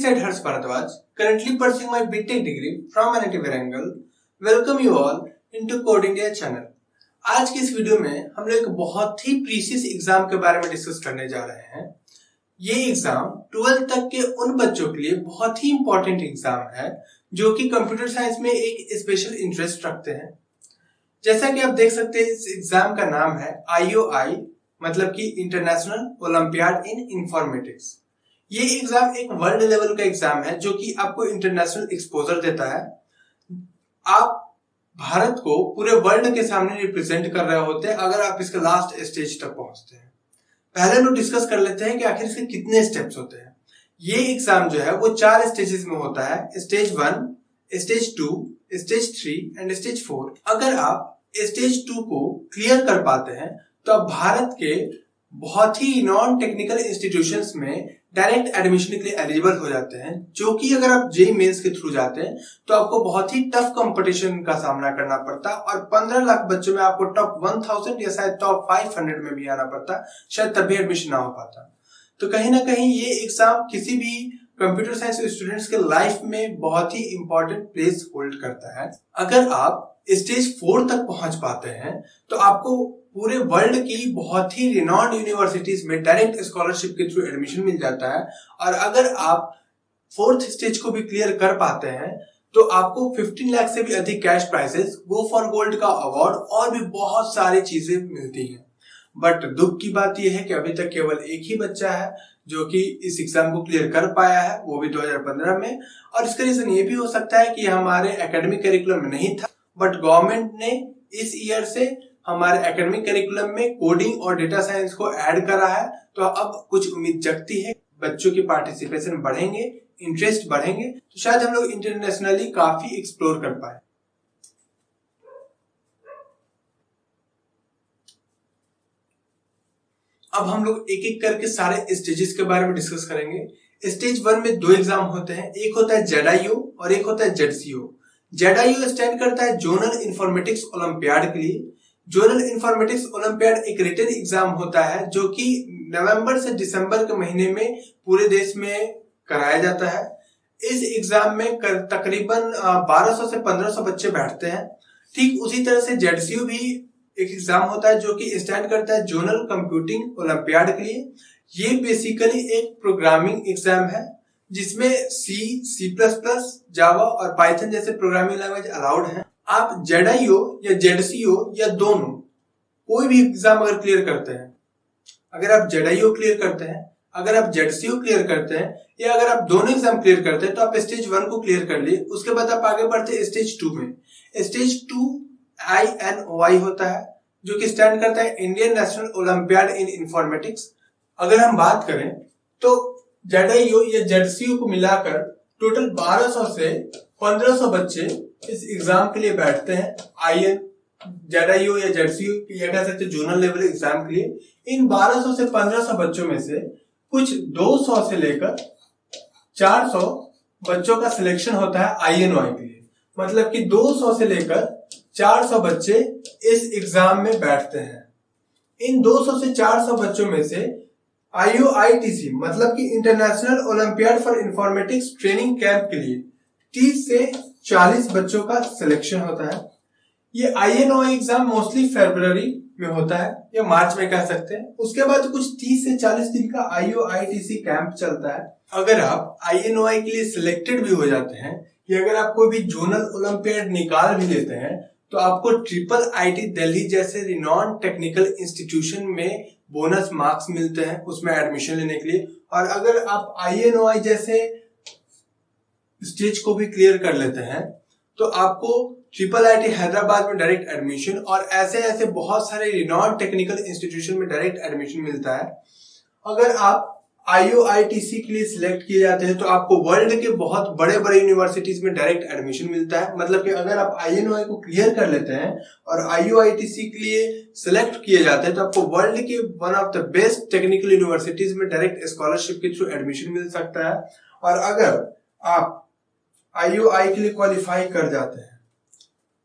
this side Harsh Bharadwaj, currently pursuing my BTech degree from IIT Warangal. Welcome you all into Code India channel. आज की इस video में हम लोग एक बहुत ही प्रीशियस एग्जाम के बारे में डिस्कस करने जा रहे हैं। ये एग्जाम 12th तक के उन बच्चों के लिए बहुत ही इंपॉर्टेंट एग्जाम है जो कि कंप्यूटर साइंस में एक स्पेशल इंटरेस्ट रखते हैं। जैसा कि आप देख सकते हैं, इस एग्जाम का नाम है IOI, मतलब कि इंटरनेशनल ओलंपियाड इन इंफॉर्मेटिक्स। ये एग्जाम एक वर्ल्ड लेवल का एग्जाम है जो कि आपको इंटरनेशनल एक्सपोजर देता है। आप भारत को पूरे वर्ल्ड के सामने रिप्रेजेंट कर रहे होते हैं अगर आप इसके लास्ट स्टेज तक पहुंचते हैं। पहले हम लोग डिस्कस कर लेते हैं कि आखिर इसके कितने स्टेप्स होते हैं। ये एग्जाम जो है वो 4 स्टेजेस में होता है, stage 1, stage 2, stage 3 and stage 4। अगर आप स्टेज 2 को क्लियर कर पाते हैं तो आप भारत के बहुत ही नॉन टेक्निकल इंस्टीट्यूशंस में डायरेक्ट एडमिशन के लिए एलिजिबल हो जाते हैं, जो कि अगर आप जेईई मेंस के थ्रू जाते हैं तो आपको बहुत ही टफ कंपटीशन का सामना करना पड़ता और 15 लाख बच्चों में आपको टॉप 1000 या शायद टॉप 500 में भी आना पड़ता, शायद तभी एडमिशन ना हो पाता। तो कहीं ना कहीं ये एग्जाम किसी भी कंप्यूटर साइंस स्टूडेंट्स के लाइफ में बहुत ही इंपॉर्टेंट प्लेस होल्ड करता है। अगर आप स्टेज 4 तक पहुंच पाते हैं तो आपको पूरे वर्ल्ड की बहुत ही रिनॉन्ड यूनिवर्सिटीज में डायरेक्ट स्कॉलरशिप के थ्रू एडमिशन मिल जाता है। और अगर आप 4th स्टेज को भी क्लियर कर पाते हैं तो आपको 15 लाख से भी अधिक cash prices, go for gold का अवार्ड और भी बहुत सारी चीजें मिलती हैं। बट दुख की बात यह है कि अभी तक केवल एक ही बच्चा है जो कि इस एग्जाम को क्लियर कर पाया है, वो भी 2015 में। और इसका रीजन ये भी हो सकता है कि हमारे एकेडमिक करिकुलम में नहीं था, बट गवर्नमेंट ने इस ईयर से हमारे एकेडमिक करिकुलम में कोडिंग और डेटा साइंस को ऐड करा है। तो अब कुछ उम्मीद जगती है, बच्चों की पार्टिसिपेशन बढ़ेंगे, इंटरेस्ट बढ़ेंगे तो शायद हम लोग इंटरनेशनली काफी एक्सप्लोर कर पाए। अब हम लोग एक एक करके सारे स्टेजेस के बारे में डिस्कस करेंगे। स्टेज 1 में 2 एग्जाम होते हैं, एक होता है ZIO और एक होता है ZCO। ZIO स्टैंड करता है जोनल इंफॉर्मेटिक्स ओलंपियाड के लिए। जोनल इंफॉर्मेटिक्स ओलंपियाड एक रिटन एग्जाम होता है जो कि नवंबर से दिसंबर के महीने में पूरे देश में कराया जाता है। इस एग्जाम में तकरीबन 1200 से 1500 बच्चे बैठते हैं। ठीक उसी तरह से ZCO भी एक एग्जाम होता है जो कि स्टैंड करता है जोनल कंप्यूटिंग ओलंपियाड के लिए। ये बेसिकली एक प्रोग्रामिंग एग्जाम है जिसमें C++, जावा और पाइथन जैसे प्रोग्रामिंग लैंग्वेज अलाउड है। आप ZIO या ZCO या दोनों कोई भी एग्जाम अगर क्लियर करते हैं, अगर आप ZIO क्लियर करते हैं, अगर आप ZCO क्लियर करते हैं या अगर आप दोनों एग्जाम क्लियर करते हैं तो आप स्टेज 1 को क्लियर कर लिए। उसके बाद आप आगे बढ़ते हैं स्टेज 2 में। स्टेज 2 INOI होता है जो कि स्टैंड करता है इंडियन नेशनल ओलंपियाड इन इंफॉर्मेटिक्स। अगर हम बात करें तो ZIO या ZCO को मिलाकर टोटल 1200 से 1500 बच्चे इस एग्जाम के लिए बैठते हैं। ZIO या ZCO या कह सकते जोनल लेवल एग्जाम के लिए। इन 1200 से 1500 बच्चों में से कुछ 200 से लेकर 400 बच्चों का सिलेक्शन होता है INOI के लिए। मतलब कि 200 से लेकर 400 बच्चे इस एग्जाम में बैठते हैं। इन 200 से 400 बच्चों में से IOITC मतलब कि international olympiad for informatics training camp के लिए 30 से 40 बच्चों का सिलेक्शन होता है। ये INOI एग्जाम मोस्टली फरवरी में होता है या मार्च में कह सकते हैं। उसके बाद कुछ 30 से 40 दिन का IOITC कैंप चलता है। अगर आप INOI के लिए सिलेक्टेड भी हो जाते हैं या अगर आप कोई भी जोनल ओलंपियाड निकाल भी लेते हैं तो आपको IIIT दिल्ली जैसे रिनॉन टेक्निकल इंस्टीट्यूशन में बोनस मार्क्स मिलते हैं उसमें एडमिशन लेने के लिए। और अगर आप INOI जैसे स्टेज को भी क्लियर कर लेते हैं तो आपको IIIT हैदराबाद में डायरेक्ट एडमिशन और ऐसे ऐसे बहुत सारे रिनॉन टेक्निकल इंस्टीट्यूशन में डायरेक्ट एडमिशन मिलता है। अगर आप IOITC के लिए सिलेक्ट किए जाते हैं तो आपको वर्ल्ड के बहुत बड़े बड़े यूनिवर्सिटीज में डायरेक्ट एडमिशन मिलता है। मतलब कि अगर आप INOI को क्लियर कर लेते हैं और IOITC के लिए सिलेक्ट किए जाते हैं तो आपको वर्ल्ड के one of the best technical universities में डायरेक्ट स्कॉलरशिप के थ्रू एडमिशन मिल सकता है। और अगर आप IOI के लिए क्वालिफाई कर जाते हैं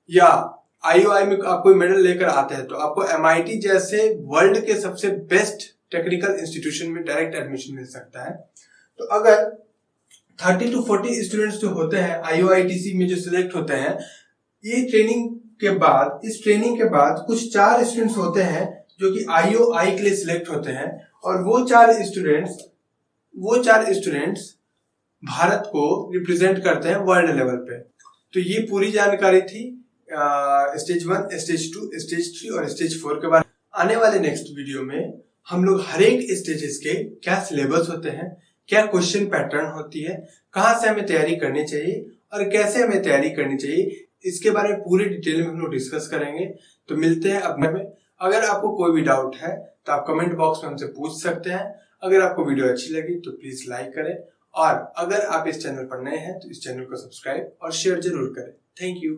या IOI में आप कोई मेडल लेकर आते हैं तो आपको MIT जैसे वर्ल्ड के सबसे बेस्ट टेक्निकल इंस्टीट्यूशन में डायरेक्ट एडमिशन मिल सकता है। तो अगर 30 to 40 स्टूडेंट्स जो होते हैं IOITC में जो सिलेक्ट होते हैं, ये इस ट्रेनिंग के बाद कुछ 4 स्टूडेंट्स होते हैं जो कि IOI के लिए सिलेक्ट होते हैं, और वो चार स्टूडेंट्स भारत को रिप्रेजेंट करते हैं वर्ल्ड लेवल पे। तो ये पूरी जानकारी थी स्टेज 1, स्टेज 2, स्टेज 3 और स्टेज 4 के बारे में। आने वाले नेक्स्ट वीडियो में हम लोग हर एक स्टेजेस के क्या सिलेबस होते हैं, क्या क्वेश्चन पैटर्न होती है, कहाँ से हमें तैयारी करनी चाहिए और कैसे हमें तैयारी करनी चाहिए, इसके बारे में पूरी डिटेल में हम लोग डिस्कस करेंगे। तो मिलते हैं अपने में। अगर आपको कोई भी डाउट है तो आप कमेंट बॉक्स में हमसे पूछ सकते हैं। अगर आपको वीडियो अच्छी लगी तो प्लीज लाइक करें, और अगर आप इस चैनल पर नए हैं तो इस चैनल को सब्सक्राइब और शेयर जरूर करें। Thank you.